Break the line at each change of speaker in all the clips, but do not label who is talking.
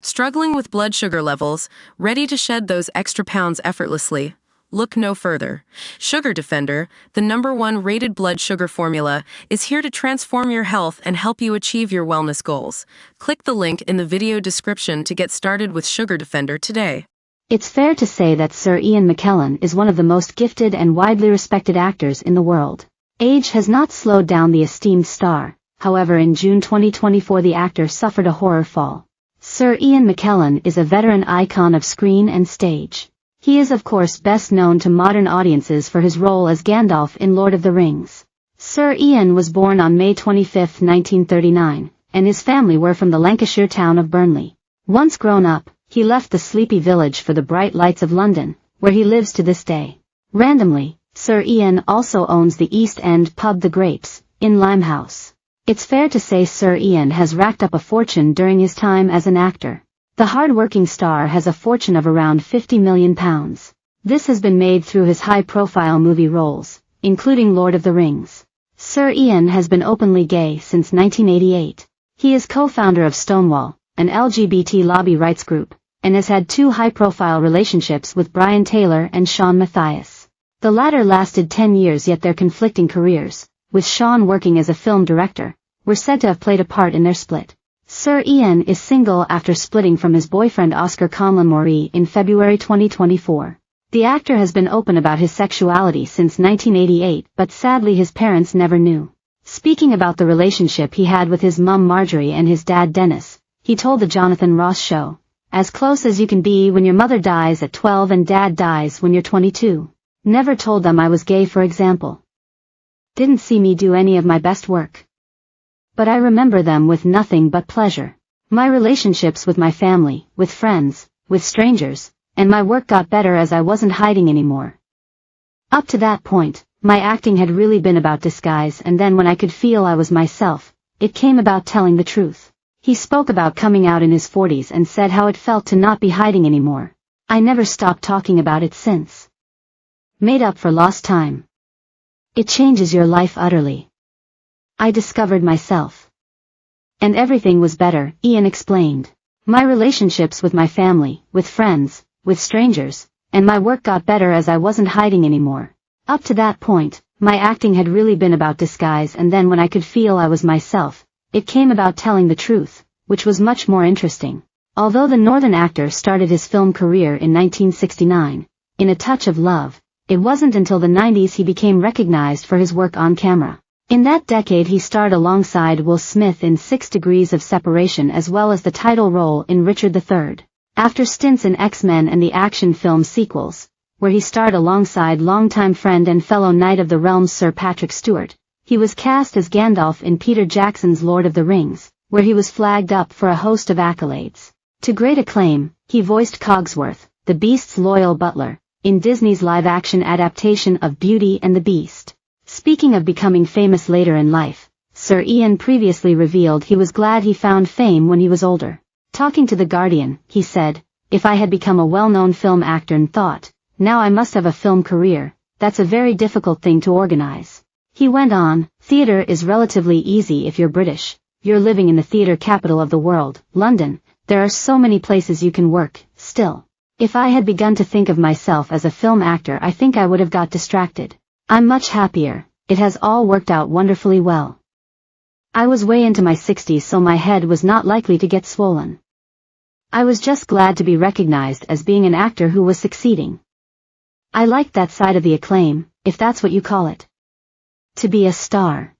Struggling with blood sugar levels, ready to shed those extra pounds effortlessly? Look no further. Sugar Defender, the #1 rated blood sugar formula, is here to transform your health and help you achieve your wellness goals. Click the link in the video description to get started with Sugar Defender today.
It's fair to say that Sir Ian McKellen is one of the most gifted and widely respected actors in the world. Age has not slowed down the esteemed star. However, in June 2024 the actor suffered a horror fall. Sir Ian McKellen is a veteran icon of screen and stage. He is of course best known to modern audiences for his role as Gandalf in Lord of the Rings. Sir Ian was born on May 25, 1939, and his family were from the Lancashire town of Burnley. Once grown up, he left the sleepy village for the bright lights of London, where he lives to this day. Randomly, Sir Ian also owns the East End pub The Grapes, in Limehouse. It's fair to say Sir Ian has racked up a fortune during his time as an actor. The hard-working star has a fortune of around £50 million. This has been made through his high-profile movie roles, including Lord of the Rings. Sir Ian has been openly gay since 1988. He is co-founder of Stonewall, an LGBT lobby rights group, and has had two high-profile relationships with Brian Taylor and Sean Matthias. The latter lasted 10 years, yet their conflicting careers, with Sean working as a film director, were said to have played a part in their split. Sir Ian is single after splitting from his boyfriend Oscar Conlon-Moree in February 2024. The actor has been open about his sexuality since 1988, but sadly his parents never knew. Speaking about the relationship he had with his mum Marjorie and his dad Dennis, he told the Jonathan Ross show, "As close as you can be when your mother dies at 12 and dad dies when you're 22. Never told them I was gay, for example. Didn't see me do any of my best work. But I remember them with nothing but pleasure. My relationships with my family, with friends, with strangers, and my work got better as I wasn't hiding anymore. Up to that point, my acting had really been about disguise, and then when I could feel I was myself, it came about telling the truth." He spoke about coming out in his 40s and said how it felt to not be hiding anymore. "I never stopped talking about it since. Made up for lost time. It changes your life utterly. I discovered myself. And everything was better," Ian explained. "My relationships with my family, with friends, with strangers, and my work got better as I wasn't hiding anymore. Up to that point, my acting had really been about disguise, and then when I could feel I was myself, it came about telling the truth, which was much more interesting." Although the Northern actor started his film career in 1969, in A Touch of Love, it wasn't until the 90s he became recognized for his work on camera. In that decade he starred alongside Will Smith in 6 Degrees of Separation, as well as the title role in Richard III. After stints in X-Men and the action film sequels, where he starred alongside longtime friend and fellow Knight of the Realm Sir Patrick Stewart, he was cast as Gandalf in Peter Jackson's Lord of the Rings, where he was flagged up for a host of accolades. To great acclaim, he voiced Cogsworth, the Beast's loyal butler, in Disney's live-action adaptation of Beauty and the Beast. Speaking of becoming famous later in life, Sir Ian previously revealed he was glad he found fame when he was older. Talking to The Guardian, he said, "If I had become a well-known film actor and thought, now I must have a film career, that's a very difficult thing to organize." He went on, "Theatre is relatively easy if you're British. You're living in the theatre capital of the world, London. There are so many places you can work, still. If I had begun to think of myself as a film actor, I think I would have got distracted. I'm much happier. It has all worked out wonderfully well. I was way into my 60s, so my head was not likely to get swollen. I was just glad to be recognized as being an actor who was succeeding. I liked that side of the acclaim, if that's what you call it. To be a star.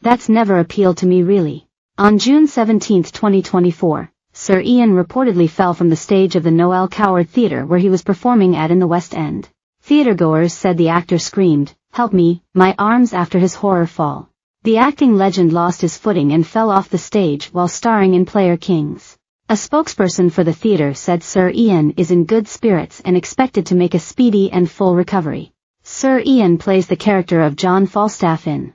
That's never appealed to me really." On June 17, 2024, Sir Ian reportedly fell from the stage of the Noel Coward Theatre where he was performing at in the West End. Theatregoers said the actor screamed, "Help me, my arms," after his horror fall. The acting legend lost his footing and fell off the stage while starring in Player Kings. A spokesperson for the theatre said Sir Ian is in good spirits and expected to make a speedy and full recovery. Sir Ian plays the character of John Falstaff in